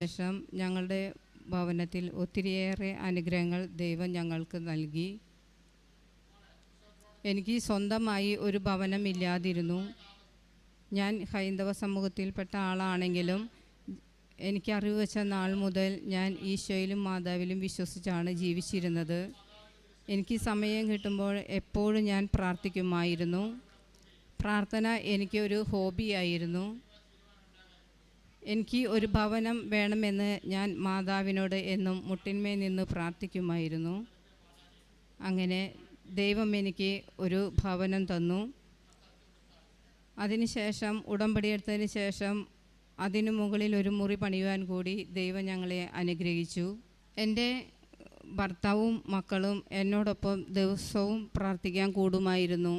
ശേഷം ഞങ്ങളുടെ ഭവനത്തിൽ ഒത്തിരിയേറെ അനുഗ്രഹങ്ങൾ ദൈവം ഞങ്ങൾക്ക് നൽകി. എനിക്ക് സ്വന്തമായി ഒരു ഭവനമില്ലാതിരുന്നു. ഞാൻ ഹൈന്ദവ സമൂഹത്തിൽപ്പെട്ട ആളാണെങ്കിലും എനിക്ക് അറിവ് വെച്ച നാൾ മുതൽ ഞാൻ ഈശോയിലും മാതാവിലും വിശ്വസിച്ചാണ് ജീവിച്ചിരുന്നത്. എനിക്ക് സമയം കിട്ടുമ്പോൾ എപ്പോഴും ഞാൻ പ്രാർത്ഥിക്കുമായിരുന്നു. പ്രാർത്ഥന എനിക്കൊരു ഹോബിയായിരുന്നു. എനിക്ക് ഒരു ഭവനം വേണമെന്ന് ഞാൻ മാതാവിനോട് എന്നും മുട്ടിന്മേൽ നിന്ന് പ്രാർത്ഥിക്കുമായിരുന്നു. അങ്ങനെ ദൈവം എനിക്ക് ഒരു ഭവനം തന്നു. അതിനുശേഷം ഉടമ്പടിയെടുത്തതിന് ശേഷം അതിനു മുകളിൽ ഒരു മുറി പണിയുവാൻ കൂടി ദൈവം ഞങ്ങളെ അനുഗ്രഹിച്ചു. എൻ്റെ ഭർത്താവും മക്കളും എന്നോടൊപ്പം ദിവസവും പ്രാർത്ഥിക്കാൻ കൂടുമായിരുന്നു.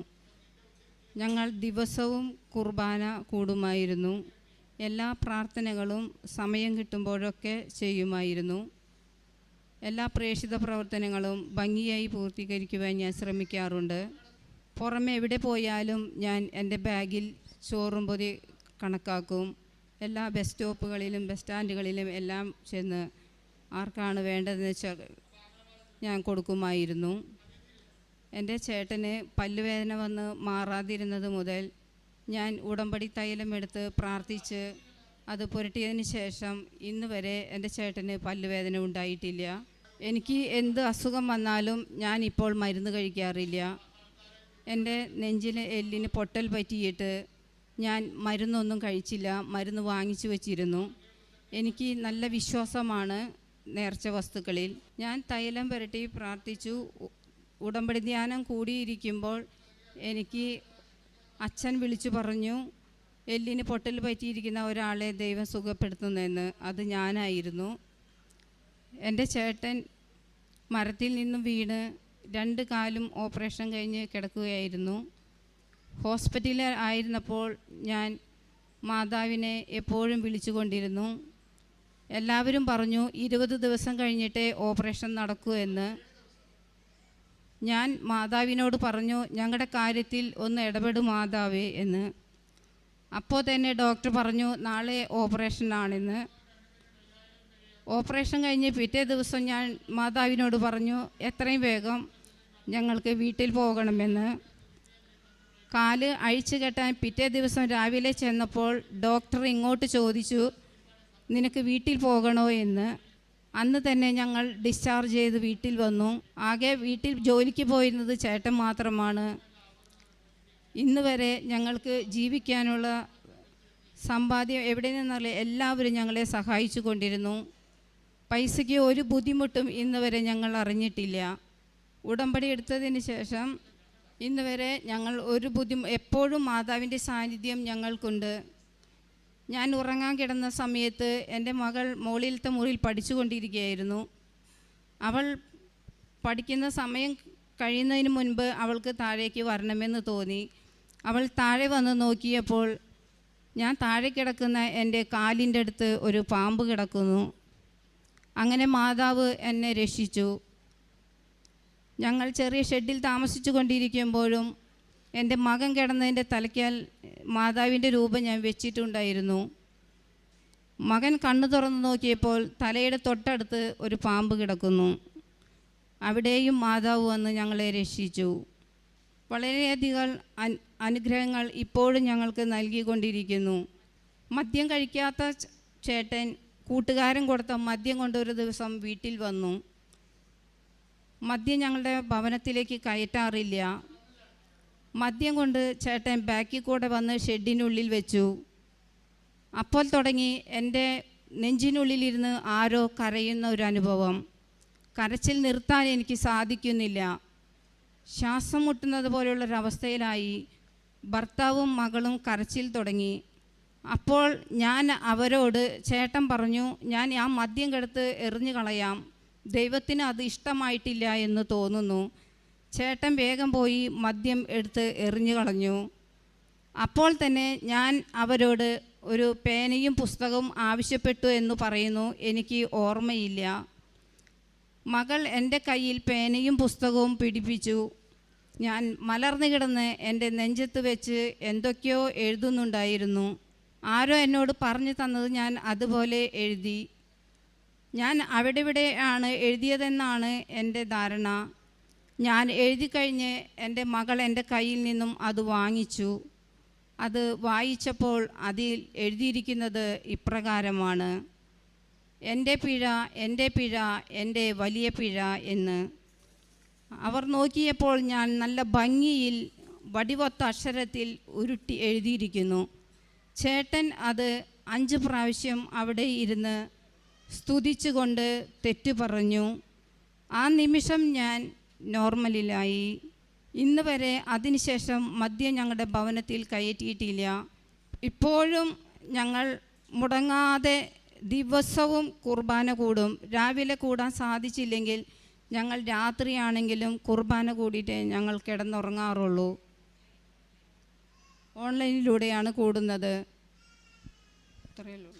ഞങ്ങൾ ദിവസവും കുർബാന കൂടുമായിരുന്നു. എല്ലാ പ്രാർത്ഥനകളും സമയം കിട്ടുമ്പോഴൊക്കെ ചെയ്യുമായിരുന്നു. എല്ലാ പ്രേക്ഷിത പ്രവർത്തനങ്ങളും ഭംഗിയായി പൂർത്തീകരിക്കുവാൻ ഞാൻ ശ്രമിക്കാറുണ്ട്. പുറമെ എവിടെ പോയാലും ഞാൻ എൻ്റെ ബാഗിൽ ചോറും പൊതി കണക്കാക്കും. എല്ലാ ബസ് സ്റ്റോപ്പുകളിലും ബസ് സ്റ്റാൻഡുകളിലും എല്ലാം ചെന്ന് ആർക്കാണ് വേണ്ടതെന്ന് വെച്ചാൽ ഞാൻ കൊടുക്കുമായിരുന്നു. എൻ്റെ ചേട്ടന് പല്ലുവേദന വന്ന് മാറാതിരുന്നത് മുതൽ ഞാൻ ഉടമ്പടി തൈലമെടുത്ത് പ്രാർത്ഥിച്ച് അത് പുരട്ടിയതിന് ശേഷം ഇന്ന് വരെ എൻ്റെ ചേട്ടന് പല്ലുവേദന ഉണ്ടായിട്ടില്ല. എനിക്ക് എന്ത് അസുഖം വന്നാലും ഞാൻ ഇപ്പോൾ മരുന്ന് കഴിക്കാറില്ല. എൻ്റെ നെഞ്ചിന് എല്ലിന് പൊട്ടൽ പറ്റിയിട്ട് ഞാൻ മരുന്നൊന്നും കഴിച്ചില്ല, മരുന്ന് വാങ്ങിച്ചു വച്ചിരുന്നു. എനിക്ക് നല്ല വിശ്വാസമാണ് നേർച്ച വസ്തുക്കളിൽ. ഞാൻ തൈലം പുരട്ടി പ്രാർത്ഥിച്ചു. ഉടമ്പടി ധ്യാനം കൂടിയിരിക്കുമ്പോൾ എനിക്ക് അച്ഛൻ വിളിച്ചു പറഞ്ഞു, എല്ലിന് പൊട്ടൽ പറ്റിയിരിക്കുന്ന ഒരാളെ ദൈവം സുഖപ്പെടുത്തുന്നതെന്ന്. അത് ഞാനായിരുന്നു. എൻ്റെ ചേട്ടൻ മരത്തിൽ നിന്നും വീണ് 2 കാലും ഓപ്പറേഷൻ കഴിഞ്ഞ് കിടക്കുകയായിരുന്നു. ഹോസ്പിറ്റലിൽ ആയിരുന്നപ്പോൾ ഞാൻ മാതാവിനെ എപ്പോഴും വിളിച്ചു കൊണ്ടിരുന്നു. എല്ലാവരും പറഞ്ഞു 20 ദിവസം കഴിഞ്ഞിട്ടേ ഓപ്പറേഷൻ നടക്കൂ എന്ന്. ഞാൻ മാതാവിനോട് പറഞ്ഞു, ഞങ്ങളുടെ കാര്യത്തിൽ ഒന്ന് ഇടപെടും മാതാവേ എന്ന്. അപ്പോൾ തന്നെ ഡോക്ടർ പറഞ്ഞു നാളെ ഓപ്പറേഷനാണെന്ന്. ഓപ്പറേഷൻ കഴിഞ്ഞ് പിറ്റേ ദിവസം ഞാൻ മാതാവിനോട് പറഞ്ഞു എത്രയും വേഗം ഞങ്ങൾക്ക് വീട്ടിൽ പോകണമെന്ന്. കാല് അഴിച്ചു കെട്ടാൻ പിറ്റേ ദിവസം രാവിലെ ചെന്നപ്പോൾ ഡോക്ടർ ഇങ്ങോട്ട് ചോദിച്ചു, നിനക്ക് വീട്ടിൽ പോകണോ എന്ന്. അന്ന് തന്നെ ഞങ്ങൾ ഡിസ്ചാർജ് ചെയ്ത് വീട്ടിൽ വന്നു. ആകെ വീട്ടിൽ ജോലിക്ക് പോയിരുന്നത് ചേട്ടൻ മാത്രമാണ്. ഇന്ന് വരെ ഞങ്ങൾക്ക് ജീവിക്കാനുള്ള സമ്പാദ്യം എവിടെ നിന്നല്ല എല്ലാവരും ഞങ്ങളെ സഹായിച്ചു കൊണ്ടിരുന്നു. പൈസയ്ക്ക് ഒരു ബുദ്ധിമുട്ടും ഇന്ന് വരെ ഞങ്ങൾ അറിഞ്ഞിട്ടില്ല. ഉടമ്പടി എടുത്തതിന് ശേഷം ഇന്ന് വരെ ഞങ്ങൾ ഒരു എപ്പോഴും മാതാവിൻ്റെ സാന്നിധ്യം ഞങ്ങൾക്കുണ്ട്. ഞാൻ ഉറങ്ങാൻ കിടന്ന സമയത്ത് എൻ്റെ മകൾ മുകളിലത്തെ മുറിയിൽ പഠിച്ചുകൊണ്ടിരിക്കുകയായിരുന്നു. അവൾ പഠിക്കുന്ന സമയം കഴിയുന്നതിന് മുൻപ് അവൾക്ക് താഴേക്ക് വരണമെന്ന് തോന്നി. അവൾ താഴെ വന്ന് നോക്കിയപ്പോൾ ഞാൻ താഴെ കിടക്കുന്ന എൻ്റെ കാലിൻ്റെ അടുത്ത് ഒരു പാമ്പ് കിടക്കുന്നു. അങ്ങനെ മാതാവ് എന്നെ രക്ഷിച്ചു. ഞങ്ങൾ ചെറിയ ഷെഡിൽ താമസിച്ചു കൊണ്ടിരിക്കുമ്പോഴും എൻ്റെ മകൻ കിടന്നതിൻ്റെ തലയ്ക്കാൽ മാതാവിൻ്റെ രൂപം ഞാൻ വെച്ചിട്ടുണ്ടായിരുന്നു. മകൻ കണ്ണു തുറന്ന് നോക്കിയപ്പോൾ തലയുടെ തൊട്ടടുത്ത് ഒരു പാമ്പ് കിടക്കുന്നു. അവിടെയും മാതാവ് വന്ന് ഞങ്ങളെ രക്ഷിച്ചു. വളരെയധികം അനുഗ്രഹങ്ങൾ ഇപ്പോഴും ഞങ്ങൾക്ക് നൽകിക്കൊണ്ടിരിക്കുന്നു. മദ്യം കഴിക്കാത്ത ചേട്ടൻ കൂട്ടുകാരൻ കൊടുത്ത മദ്യം കൊണ്ടൊരു ദിവസം വീട്ടിൽ വന്നു. മദ്യം ഞങ്ങളുടെ ഭവനത്തിലേക്ക് കയറ്റാറില്ല. മദ്യം കൊണ്ട് ചേട്ടൻ ബാക്കിൽ കൂടെ വന്ന് ഷെഡിനുള്ളിൽ വെച്ചു. അപ്പോൾ തുടങ്ങി എൻ്റെ നെഞ്ചിനുള്ളിലിരുന്ന് ആരോ കരയുന്ന ഒരു അനുഭവം. കരച്ചിൽ നിർത്താൻ എനിക്ക് സാധിക്കുന്നില്ല. ശ്വാസം മുട്ടുന്നത് പോലുള്ളൊരവസ്ഥയിലായി. ഭർത്താവും മകളും കരച്ചിൽ തുടങ്ങി. അപ്പോൾ ഞാൻ അവരോട്, ചേട്ടൻ പറഞ്ഞു ഞാൻ ആ മദ്യം കെടുത്ത് എറിഞ്ഞു കളയാം, ദൈവത്തിന് അത് ഇഷ്ടമായിട്ടില്ല എന്ന് തോന്നുന്നു. ചേട്ടൻ വേഗം പോയി മദ്യം എടുത്ത് എറിഞ്ഞു കളഞ്ഞു. അപ്പോൾ തന്നെ ഞാൻ അവരോട് ഒരു പേനയും പുസ്തകവും ആവശ്യപ്പെട്ടു എന്ന് പറയുന്നു. എനിക്ക് ഓർമ്മയില്ല. മകൾ എൻ്റെ കയ്യിൽ പേനയും പുസ്തകവും പിടിപ്പിച്ചു. ഞാൻ മലർന്നു കിടന്ന് എൻ്റെ നെഞ്ചത്ത് വെച്ച് എന്തൊക്കെയോ എഴുതുന്നുണ്ടായിരുന്നു. ആരോ എന്നോട് പറഞ്ഞു തന്നത് ഞാൻ അതുപോലെ എഴുതി. ഞാൻ അവിടെ ഇവിടെ ആണ് എഴുതിയതെന്നാണ് എൻ്റെ ധാരണ. ഞാൻ എഴുതി കഴിഞ്ഞ് എൻ്റെ മകൾ എൻ്റെ കയ്യിൽ നിന്നും അത് വാങ്ങിച്ചു. അത് വായിച്ചപ്പോൾ അതിൽ എഴുതിയിരിക്കുന്നത് ഇപ്രകാരമാണ്: എൻ്റെ പിഴ, എൻ്റെ പിഴ, എൻ്റെ വലിയ പിഴ എന്ന്. അവർ നോക്കിയപ്പോൾ ഞാൻ നല്ല ഭംഗിയിൽ വടിവൊത്ത അക്ഷരത്തിൽ ഉരുട്ടി എഴുതിയിരിക്കുന്നു. ചേട്ടൻ അത് 5 പ്രാവശ്യം അവിടെ ഇരുന്ന് സ്തുതിച്ചുകൊണ്ട് തെറ്റു പറഞ്ഞു. ആ നിമിഷം ഞാൻ നോർമലിലായി. ഇന്ന് വരെ അതിനുശേഷം മദ്യം ഞങ്ങളുടെ ഭവനത്തിൽ കയറ്റിയിട്ടില്ല. ഇപ്പോഴും ഞങ്ങൾ മുടങ്ങാതെ ദിവസവും കുർബാന കൂടും. രാവിലെ കൂടാൻ സാധിച്ചില്ലെങ്കിൽ ഞങ്ങൾ രാത്രിയാണെങ്കിലും കുർബാന കൂടിയിട്ടേ ഞങ്ങൾ കിടന്നുറങ്ങാറുള്ളൂ. ഓൺലൈനിലൂടെയാണ് കൂടുന്നത്. ഇത്രയേ ഉള്ളൂ.